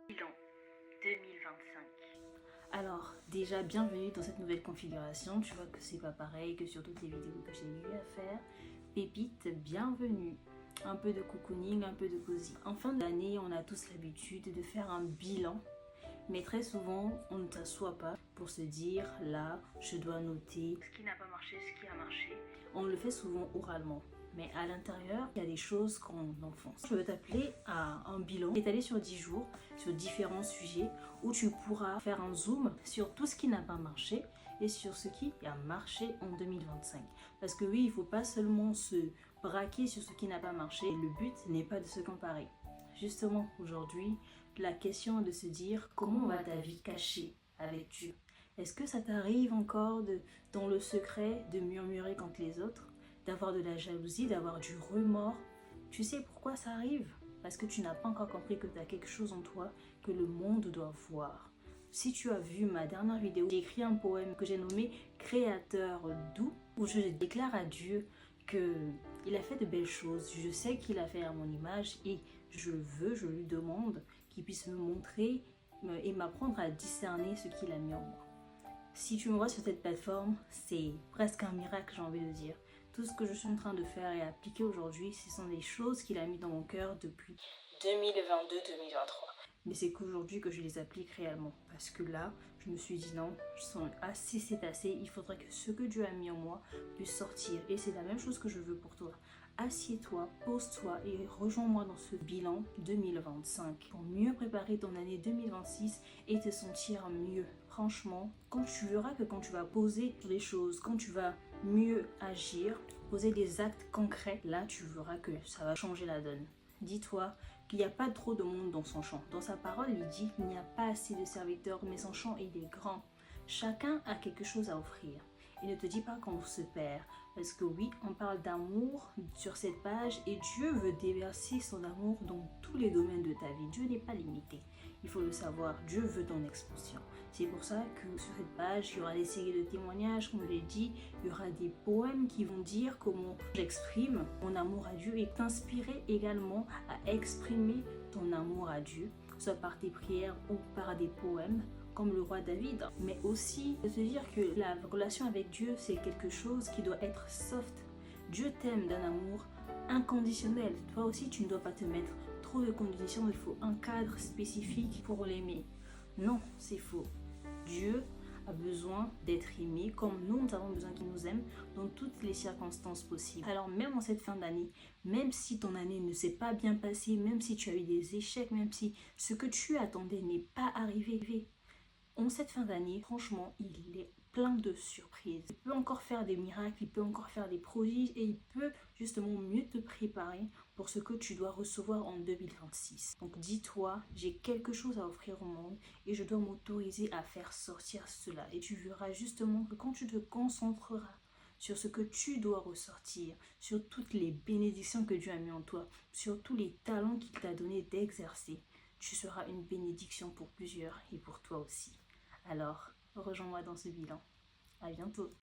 Bilan 2025. Alors, déjà, bienvenue dans cette nouvelle configuration. Tu vois que c'est pas pareil que sur toutes les vidéos que j'ai eu à faire. Pépite, bienvenue. Un peu de cocooning, un peu de cosy. En fin d'année, on a tous l'habitude de faire un bilan. Mais très souvent, on ne s'assoit pas pour se dire, là, je dois noter Ce qui n'a pas marché, ce qui a marché. On le fait souvent oralement. Mais à l'intérieur, il y a des choses qu'on enfonce. Je veux t'appeler à un bilan étalé sur 10 jours, sur différents sujets, où tu pourras faire un zoom sur tout ce qui n'a pas marché et sur ce qui a marché en 2025. Parce que oui, il ne faut pas seulement se braquer sur ce qui n'a pas marché. Le but n'est pas de se comparer. Justement, aujourd'hui, la question est de se dire comment va ta vie cachée avec Dieu. Est-ce que ça t'arrive encore dans le secret de murmurer contre les autres, d'avoir de la jalousie, d'avoir du remords? Tu sais pourquoi ça arrive? Parce que tu n'as pas encore compris que tu as quelque chose en toi que le monde doit voir. Si tu as vu ma dernière vidéo, j'ai écrit un poème que j'ai nommé Créateur doux, où je déclare à Dieu qu'il a fait de belles choses. Je sais qu'il a fait à mon image et je lui demande qu'il puisse me montrer et m'apprendre à discerner ce qu'il a mis en moi. Si tu me vois sur cette plateforme, c'est presque un miracle, j'ai envie de dire. Tout ce que je suis en train de faire et appliquer aujourd'hui, ce sont des choses qu'il a mis dans mon cœur depuis 2022-2023. Mais c'est qu'aujourd'hui que je les applique réellement. Parce que là, je me suis dit non, c'est assez. Il faudrait que ce que Dieu a mis en moi puisse sortir. Et c'est la même chose que je veux pour toi. Assieds-toi, pose-toi et rejoins-moi dans ce bilan 2025 pour mieux préparer ton année 2026 et te sentir mieux. Franchement, quand tu verras que quand tu vas poser les choses, quand tu vas mieux agir, poser des actes concrets, là tu verras que ça va changer la donne. Dis-toi qu'il n'y a pas trop de monde dans son champ. Dans sa parole, il dit qu'il n'y a pas assez de serviteurs, mais son champ il est grand. Chacun a quelque chose à offrir. Et ne te dis pas qu'on se perd. Parce que oui, on parle d'amour sur cette page et Dieu veut déverser son amour dans tous les domaines de ta vie. Dieu n'est pas limité. Il faut le savoir, Dieu veut ton expansion. C'est pour ça que sur cette page, il y aura des séries de témoignages, comme je l'ai dit. Il y aura des poèmes qui vont dire comment j'exprime mon amour à Dieu et t'inspirer également à exprimer ton amour à Dieu, soit par tes prières ou par des poèmes, comme le roi David, mais aussi de se dire que la relation avec Dieu, c'est quelque chose qui doit être soft. Dieu t'aime d'un amour inconditionnel. Toi aussi, tu ne dois pas te mettre trop de conditions, il faut un cadre spécifique pour l'aimer. Non, c'est faux. Dieu a besoin d'être aimé comme nous avons besoin qu'il nous aime dans toutes les circonstances possibles. Alors même en cette fin d'année, même si ton année ne s'est pas bien passée, même si tu as eu des échecs, même si ce que tu attendais n'est pas arrivé, en cette fin d'année, franchement, il est plein de surprises. Il peut encore faire des miracles, il peut encore faire des prodiges et il peut justement mieux te préparer pour ce que tu dois recevoir en 2026. Donc dis-toi, j'ai quelque chose à offrir au monde et je dois m'autoriser à faire sortir cela. Et tu verras justement que quand tu te concentreras sur ce que tu dois ressortir, sur toutes les bénédictions que Dieu a mis en toi, sur tous les talents qu'il t'a donné d'exercer, tu seras une bénédiction pour plusieurs et pour toi aussi. Alors, rejoins-moi dans ce bilan. À bientôt.